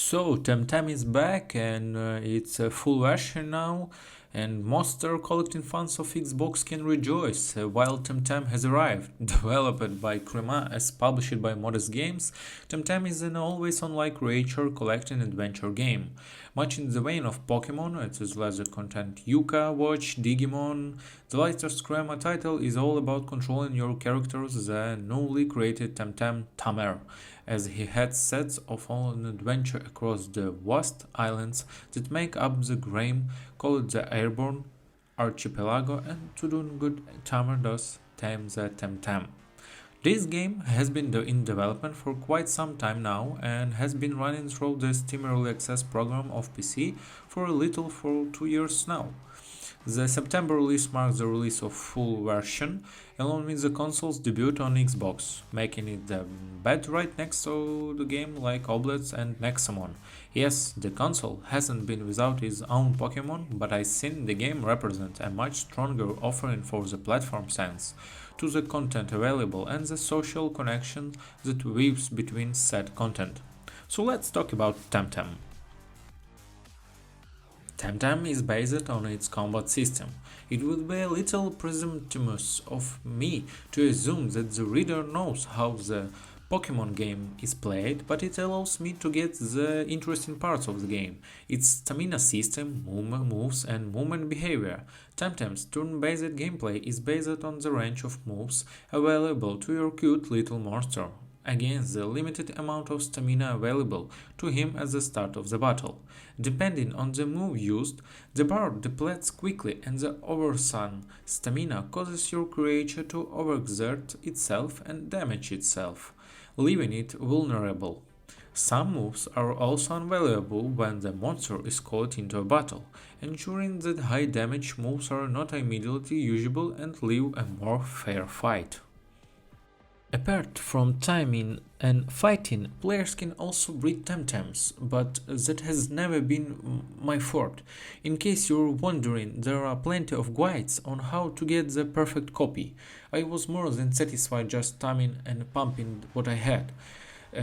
So Temtem is back and it's a full version now, and monster collecting fans of Xbox can rejoice while Temtem has arrived. Developed by Crema as published by Modest Games, Temtem is an always-on-like creature collecting adventure game. Much in the vein of Pokemon, it is leisure content Yuka, Watch, Digimon. The latest Crema title is all about controlling your characters, the newly created Temtem Tamer, as he had sets off on an adventure across the vast islands that make up the game called the Airborne Archipelago, and to do good Tamer does tame the Temtem. This game has been in development for quite some time now and has been running through the Steam Early Access program of PC for 2 years now. The September release marks the release of full version, along with the console's debut on Xbox, making it the bed right next to the game like Oblets and Nexamon. Yes, the console hasn't been without its own Pokemon, but I think the game represents a much stronger offering for the platform sense, to the content available and the social connection that weaves between said content. So let's talk about Temtem. Temtem is based on its combat system. It would be a little presumptuous of me to assume that the reader knows how the Pokemon game is played, but it allows me to get the interesting parts of the game, its stamina system, moves, and movement behavior. Temtem's turn-based gameplay is based on the range of moves available to your cute little monster, against the limited amount of stamina available to him at the start of the battle. Depending on the move used, the bar depletes quickly and the oversun stamina causes your creature to overexert itself and damage itself, leaving it vulnerable. Some moves are also unavailable when the monster is caught into a battle, ensuring that high damage moves are not immediately usable and leave a more fair fight. Apart from timing and fighting, players can also breed Temtems, but that has never been my forte. In case you're wondering, there are plenty of guides on how to get the perfect copy. I was more than satisfied just timing and pumping what I had.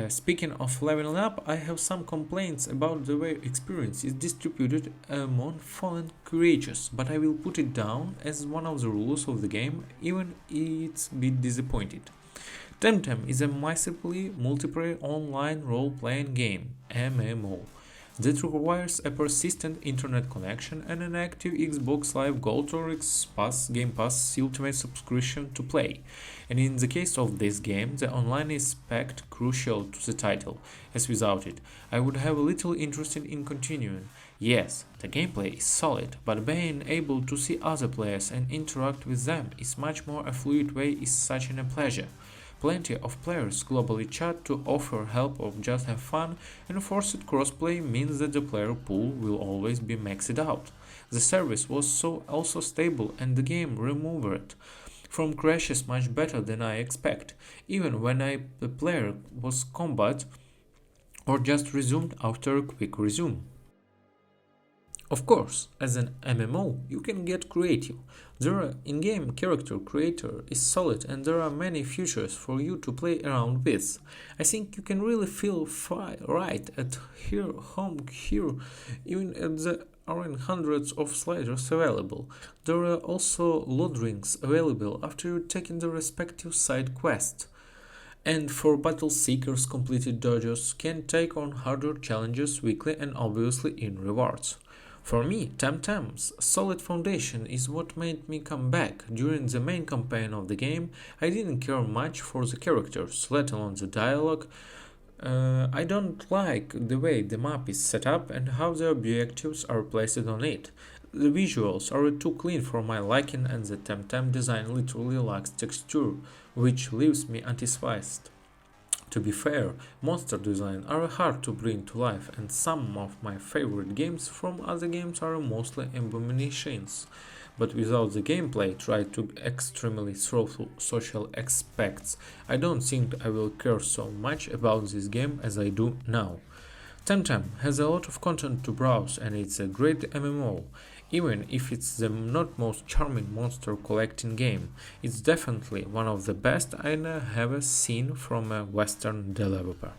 Speaking of leveling up, I have some complaints about the way experience is distributed among fallen creatures, but I will put it down as one of the rules of the game, even it's a bit disappointed. Temtem is a massively multiplayer online role-playing game (MMO) that requires a persistent internet connection and an active Xbox Live Gold or Game Pass Ultimate subscription to play. And in the case of this game, the online aspect crucial to the title, as without it, I would have little interest in continuing. Yes, the gameplay is solid, but being able to see other players and interact with them is much more a fluid way is such a pleasure. Plenty of players globally chat to offer help or just have fun, and forced crossplay means that the player pool will always be maxed out. The service was also stable and the game removed from crashes much better than I expect, even when the player was combat or just resumed after a quick resume. Of course, as an MMO, you can get creative. Their in-game character creator is solid and there are many features for you to play around with. I think you can really feel right at home here, even at the aren't hundreds of sliders available. There are also load rings available after you taking the respective side quest. And for battle seekers, completed dodges can take on harder challenges weekly and obviously in rewards. For me, Temtem's solid foundation is what made me come back. During the main campaign of the game, I didn't care much for the characters, let alone the dialogue. I don't like the way the map is set up and how the objectives are placed on it. The visuals are too clean for my liking and the Temtem design literally lacks texture, which leaves me unsatisfied. To be fair, monster design are hard to bring to life and some of my favorite games from other games are mostly abominations. But without the gameplay tried to extremely through social aspects, I don't think I will care so much about this game as I do now. Temtem has a lot of content to browse and it's a great MMO. Even if it's the not most charming monster collecting game, it's definitely one of the best I have seen from a Western developer.